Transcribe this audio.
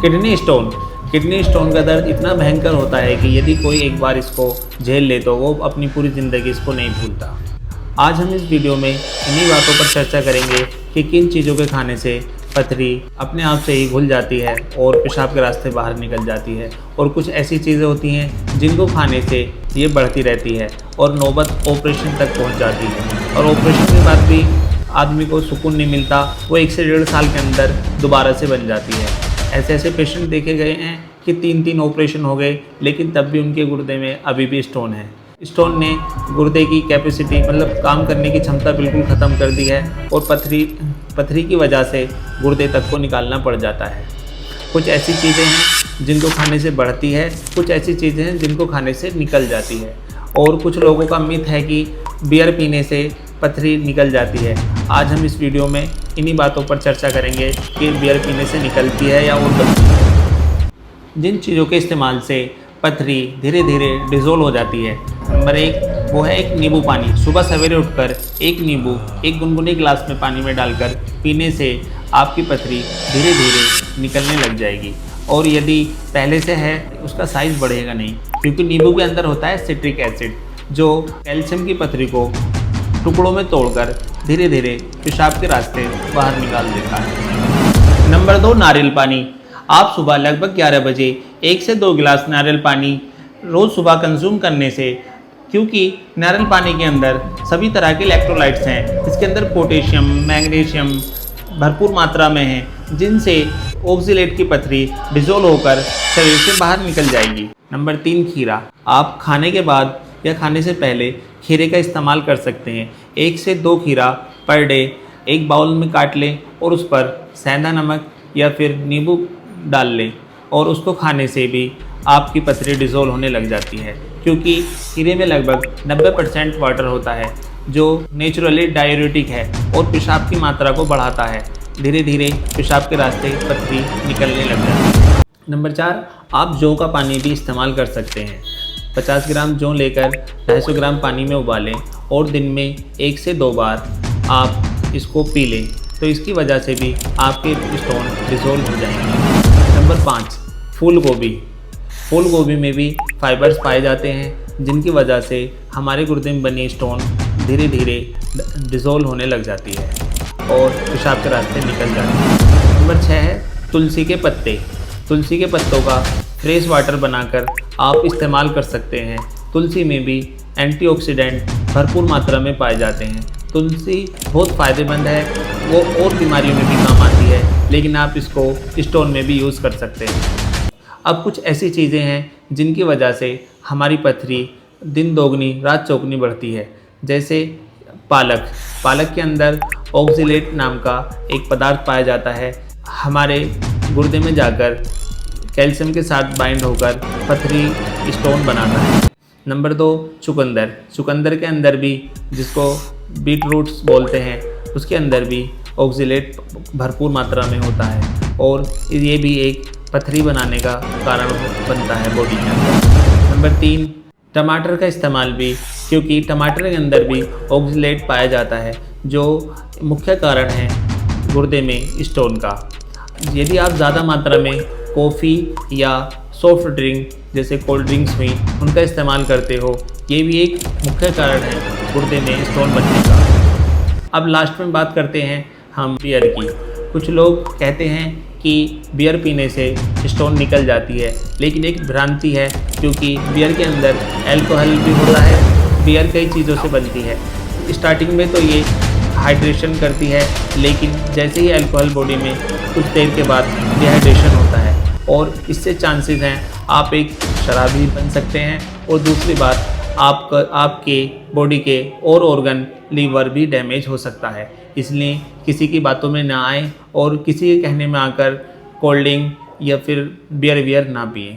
Kidney stone का दर्द इतना भयंकर होता है कि यदि कोई एक बार इसको झेल ले तो वो अपनी पूरी ज़िंदगी इसको नहीं भूलता। आज हम इस वीडियो में इन्हीं बातों पर चर्चा करेंगे कि किन चीज़ों के खाने से पथरी अपने आप से ही घुल जाती है और पेशाब के रास्ते बाहर निकल जाती है, और कुछ ऐसी चीज़ें होती हैं जिनको खाने से ये बढ़ती रहती है और नौबत ऑपरेशन तक पहुंच जाती है, और ऑपरेशन के बाद भी आदमी को सुकून नहीं मिलता, वो 1 से 1.5 साल के अंदर दोबारा से बन जाती है। ऐसे पेशेंट देखे गए हैं कि 3 ऑपरेशन हो गए, लेकिन तब भी उनके गुर्दे में अभी भी स्टोन है। स्टोन ने गुर्दे की कैपेसिटी मतलब काम करने की क्षमता बिल्कुल ख़त्म कर दी है, और पथरी की वजह से गुर्दे तक को निकालना पड़ जाता है। कुछ ऐसी चीज़ें हैं जिनको खाने से बढ़ती है, कुछ ऐसी चीज़ें हैं जिनको खाने से निकल जाती है, और कुछ लोगों का मिथ है कि बियर पीने से पथरी निकल जाती है। आज हम इस वीडियो में इन्हीं बातों पर चर्चा करेंगे कि बियर पीने से निकलती है या और बनती है। जिन चीज़ों के इस्तेमाल से पथरी धीरे धीरे डिज़ोल्व हो जाती है, नंबर 1 वो है एक नींबू पानी। सुबह सवेरे उठकर एक नींबू एक गुनगुने गिलास में पानी में डालकर पीने से आपकी पथरी धीरे धीरे निकलने लग जाएगी, और यदि पहले से है उसका साइज़ बढ़ेगा नहीं, क्योंकि नींबू के अंदर होता है सिट्रिक एसिड जो कैल्शियम की पथरी को टुकड़ों में तोड़कर धीरे धीरे पेशाब के रास्ते बाहर निकाल देता है। नंबर 2 नारियल पानी। आप सुबह लगभग 11 बजे 1 से 2 गिलास नारियल पानी रोज़ सुबह कंज्यूम करने से, क्योंकि नारियल पानी के अंदर सभी तरह के इलेक्ट्रोलाइट्स हैं, इसके अंदर पोटेशियम मैग्नीशियम भरपूर मात्रा में हैं, जिनसे ऑक्जेलेट की पथरी डिज़ोल्व होकर शरीर से बाहर निकल जाएगी। नंबर 3 खीरा। आप खाने के बाद या खाने से पहले खीरे का इस्तेमाल कर सकते हैं। 1 से 2 खीरा पर डे एक बाउल में काट लें और उस पर सेंधा नमक या फिर नींबू डाल लें, और उसको खाने से भी आपकी पथरी डिज़ोल्व होने लग जाती है, क्योंकि खीरे में लगभग 90% वाटर होता है जो नेचुरली डायूरेटिक है और पेशाब की मात्रा को बढ़ाता है। धीरे धीरे पेशाब के रास्ते पथरी निकलने लग जाती है। नंबर 4 आप जौ का पानी भी इस्तेमाल कर सकते हैं। 50 ग्राम जौ लेकर 250 ग्राम पानी में उबालें और दिन में 1 से 2 बार आप इसको पी लें, तो इसकी वजह से भी आपके स्टोन डिज़ोल्व हो जाएंगे। नंबर 5 फूल गोभी में भी फाइबर्स पाए जाते हैं, जिनकी वजह से हमारे गुर्दे में बनी स्टोन धीरे धीरे डिज़ोल्व होने लग जाती है और पेशाब के रास्ते निकल जाती है। नंबर 6 है तुलसी के पत्ते। तुलसी के पत्तों का फ्रेश वाटर बनाकर आप इस्तेमाल कर सकते हैं। तुलसी में भी एंटीऑक्सीडेंट भरपूर मात्रा में पाए जाते हैं। तुलसी बहुत फ़ायदेमंद है, वो और बीमारियों में भी काम आती है, लेकिन आप इसको स्टोन में भी यूज़ कर सकते हैं। अब कुछ ऐसी चीज़ें हैं जिनकी वजह से हमारी पथरी दिन दोगुनी रात चौगुनी बढ़ती है, जैसे पालक के अंदर ऑक्जेलेट नाम का एक पदार्थ पाया जाता है, हमारे गुर्दे में जाकर कैल्शियम के साथ बाइंड होकर पथरी स्टोन बनाता है। नंबर 2 चुकंदर के अंदर भी, जिसको बीट रूट्स बोलते हैं, उसके अंदर भी ऑक्जेलेट भरपूर मात्रा में होता है, और ये भी एक पथरी बनाने का कारण बनता है बॉडी के अंदर। नंबर 3 टमाटर का इस्तेमाल भी, क्योंकि टमाटर के अंदर भी ऑक्जेलेट पाया जाता है जो मुख्य कारण है गुर्दे में स्टोन का। यदि आप ज़्यादा मात्रा में कॉफ़ी या सॉफ्ट ड्रिंक जैसे कोल्ड ड्रिंक्स हुई उनका इस्तेमाल करते हो, ये भी एक मुख्य कारण है गुर्दे में स्टोन बनने का। अब लास्ट में बात करते हैं हम बियर की। कुछ लोग कहते हैं कि बियर पीने से स्टोन निकल जाती है, लेकिन एक भ्रांति है, क्योंकि बियर के अंदर अल्कोहल भी होता है। बियर कई चीज़ों से बनती है। स्टार्टिंग में तो ये हाइड्रेशन करती है, लेकिन जैसे ही अल्कोहल बॉडी में कुछ देर के बाद डिहाइड्रेशन होता है, और इससे चांसेस हैं आप एक शराबी बन सकते हैं, और दूसरी बात आपके बॉडी के और ऑर्गन लीवर भी डैमेज हो सकता है। इसलिए किसी की बातों में ना आए और किसी के कहने में आकर कोल्ड ड्रिंक या फिर बियर ना पिएं।